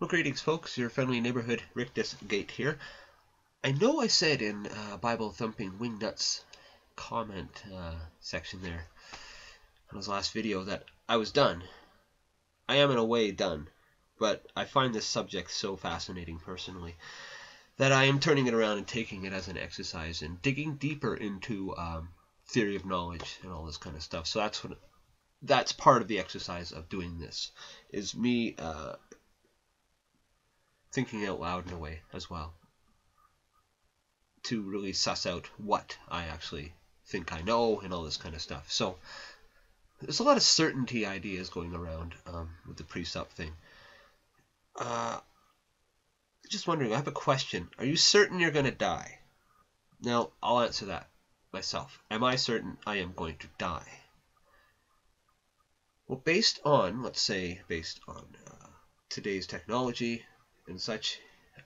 Well, greetings, folks. Your friendly neighborhood Rick Gate here. I know I said in Bible Thumping Wingnuts comment section there on his last video that I was done. I am in a way done, but I find this subject so fascinating personally that I am turning it around and taking it as an exercise and digging deeper into theory of knowledge and all this kind of stuff. So that's part of the exercise of doing this, is me thinking out loud in a way as well, to really suss out what I actually think I know and all this kind of stuff. So there's a lot of certainty ideas going around with the pre-sup thing. Just wondering, I have a question. Are you certain you're going to die? Now, I'll answer that myself. Am I certain I am going to die? Well, based on today's technology and such,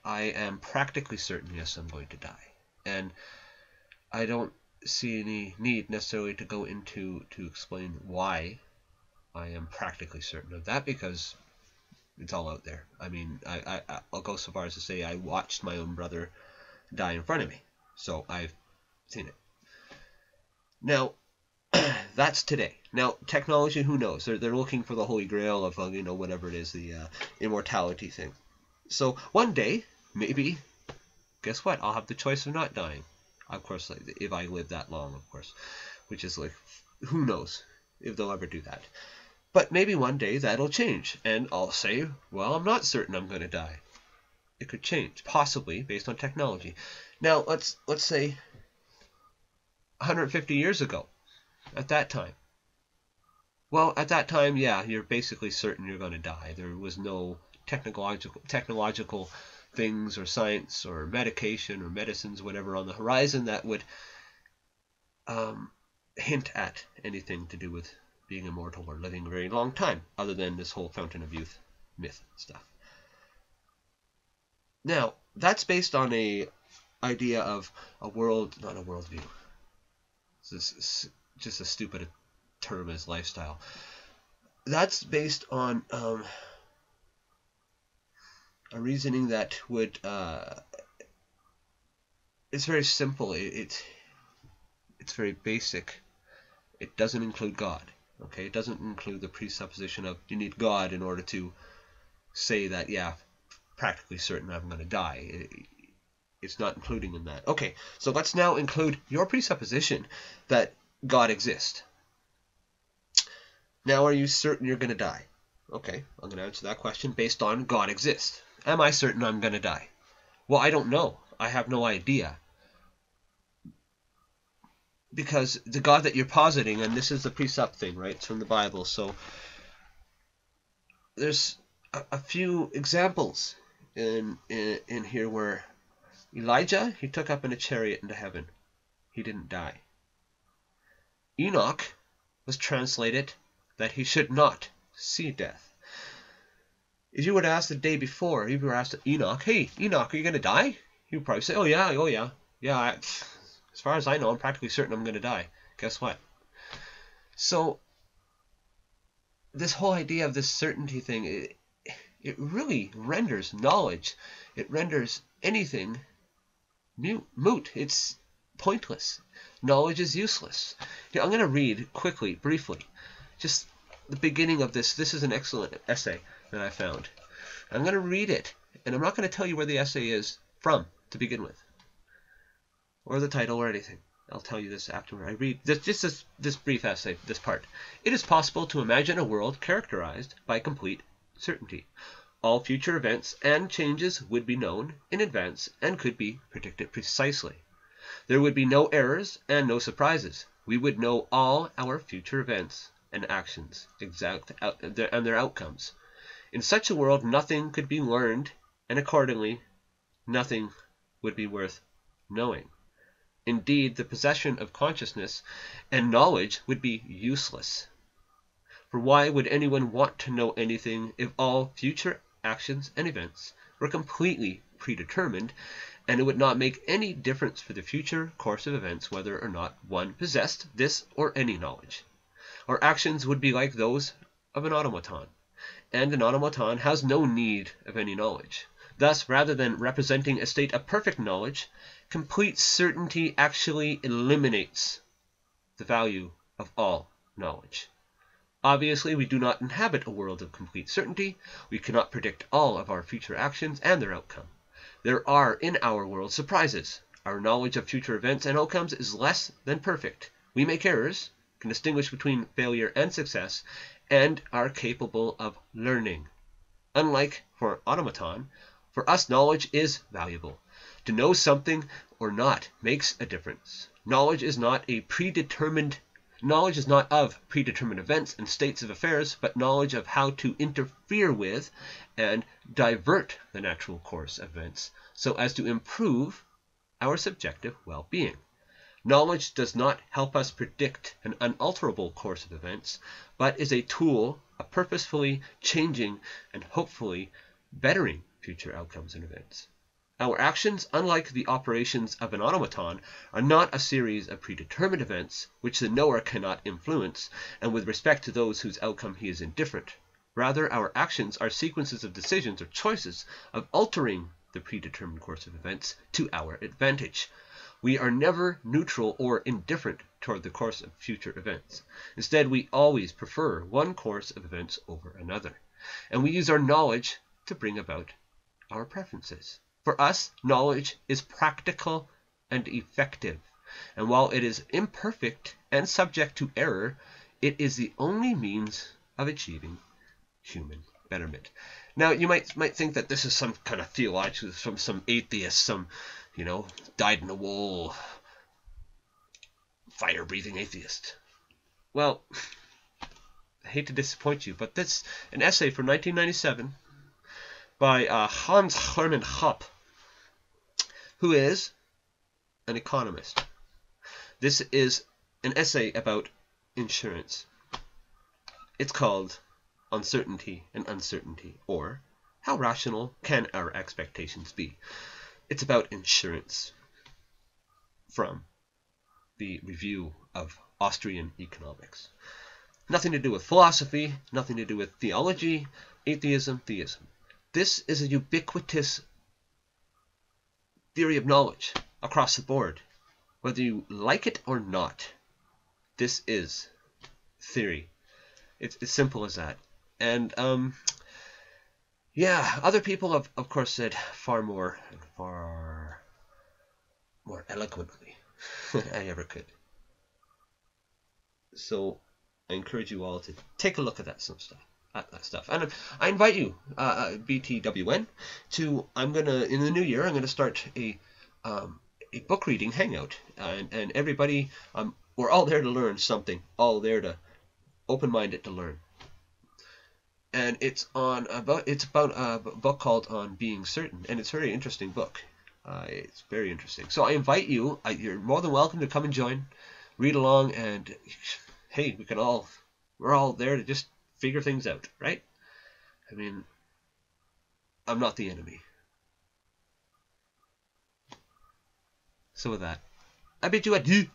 I am practically certain, yes, I'm going to die. And I don't see any need necessarily to go into to explain why I am practically certain of that, because it's all out there. I mean, I'll go so far as to say I watched my own brother die in front of me, so I've seen it. Now, that's today. Now, technology, who knows? They're looking for the holy grail of whatever it is, the immortality thing. So one day, maybe, guess what? I'll have the choice of not dying. Of course, if I live that long, of course, which is who knows if they'll ever do that. But maybe one day that'll change, and I'll say, well, I'm not certain I'm going to die. It could change, possibly, based on technology. Now, let's say 150 years ago, at that time. Well, at that time, yeah, you're basically certain you're going to die. There was no technological things or science or medication or medicines, whatever, on the horizon that would hint at anything to do with being immortal or living a very long time, other than this whole fountain of youth myth stuff. Now, that's based on a idea of a world, not a worldview. This is just as stupid a term as lifestyle. That's based on a reasoning that would it's very simple. It's very basic. It doesn't include God. Okay, it doesn't include the presupposition of you need God in order to say that, yeah, practically certain I'm going to die. It's not including in that. Okay, so let's now include your presupposition that God exists. Now, are you certain you're going to die? Okay, I'm going to answer that question based on God exists. Am I certain I'm going to die? Well, I don't know. I have no idea. Because the God that you're positing, and this is the precept thing, right? It's from the Bible. So there's a few examples in here where Elijah, he took up in a chariot into heaven. He didn't die. Enoch was translated that he should not see death. If you would ask the day before, if you were asked Enoch, hey, Enoch, are you going to die? He would probably say, oh yeah. As far as I know, I'm practically certain I'm going to die. Guess what? So, this whole idea of this certainty thing, it really renders knowledge. It renders anything moot. It's pointless. Knowledge is useless. Here, I'm going to read quickly, briefly, just the beginning of this. This is an excellent essay that I found. I'm going to read it, and I'm not going to tell you where the essay is from to begin with, or the title or anything. I'll tell you this after I read this brief essay, this part. It is possible to imagine a world characterized by complete certainty. All future events and changes would be known in advance and could be predicted precisely. There would be no errors and no surprises. We would know all our future events and actions, and their outcomes. In such a world, nothing could be learned, and accordingly, nothing would be worth knowing. Indeed, the possession of consciousness and knowledge would be useless. For why would anyone want to know anything if all future actions and events were completely predetermined, and it would not make any difference for the future course of events whether or not one possessed this or any knowledge? Our actions would be like those of an automaton, and an automaton has no need of any knowledge. Thus, rather than representing a state of perfect knowledge, complete certainty actually eliminates the value of all knowledge. Obviously, we do not inhabit a world of complete certainty. We cannot predict all of our future actions and their outcome. There are in our world surprises. Our knowledge of future events and outcomes is less than perfect. We make errors, can distinguish between failure and success, and are capable of learning. Unlike for automaton, for us knowledge is valuable. To know something or not makes a difference. Knowledge is not of predetermined events and states of affairs, but knowledge of how to interfere with and divert the natural course of events so as to improve our subjective well-being. Knowledge does not help us predict an unalterable course of events, but is a tool of purposefully changing and hopefully bettering future outcomes and events. Our actions, unlike the operations of an automaton, are not a series of predetermined events which the knower cannot influence, and with respect to those whose outcome he is indifferent. Rather, our actions are sequences of decisions or choices of altering the predetermined course of events to our advantage. We are never neutral or indifferent toward the course of future events. Instead, we always prefer one course of events over another, and we use our knowledge to bring about our preferences. For us, knowledge is practical and effective, and while it is imperfect and subject to error, it is the only means of achieving human betterment. Now, you might think that this is some kind of theological, from some atheist, some, dyed-in-the-wool, fire-breathing atheist. Well, I hate to disappoint you, but that's an essay from 1997 by Hans Hermann Hoppe, who is an economist. This is an essay about insurance. It's called Uncertainty and Uncertainty, or How Rational Can Our Expectations Be? It's about insurance from the Review of Austrian Economics. Nothing to do with philosophy, nothing to do with theology, atheism, theism. This is a ubiquitous theory of knowledge across the board. Whether you like it or not, this is theory. It's as simple as that. And, other people have, of course, said far more eloquently than I ever could. So, I encourage you all to take a look at that stuff. And I invite you, BTWN, in the new year, I'm going to start a book reading hangout. And everybody, we're all there to learn something, all there to open-minded to learn. And it's about a book called On Being Certain, and it's a very interesting book. It's very interesting. So I invite you, you're more than welcome to come and join, read along, and hey, we're all there to just figure things out, right? I mean, I'm not the enemy. So with that, I bid you adieu.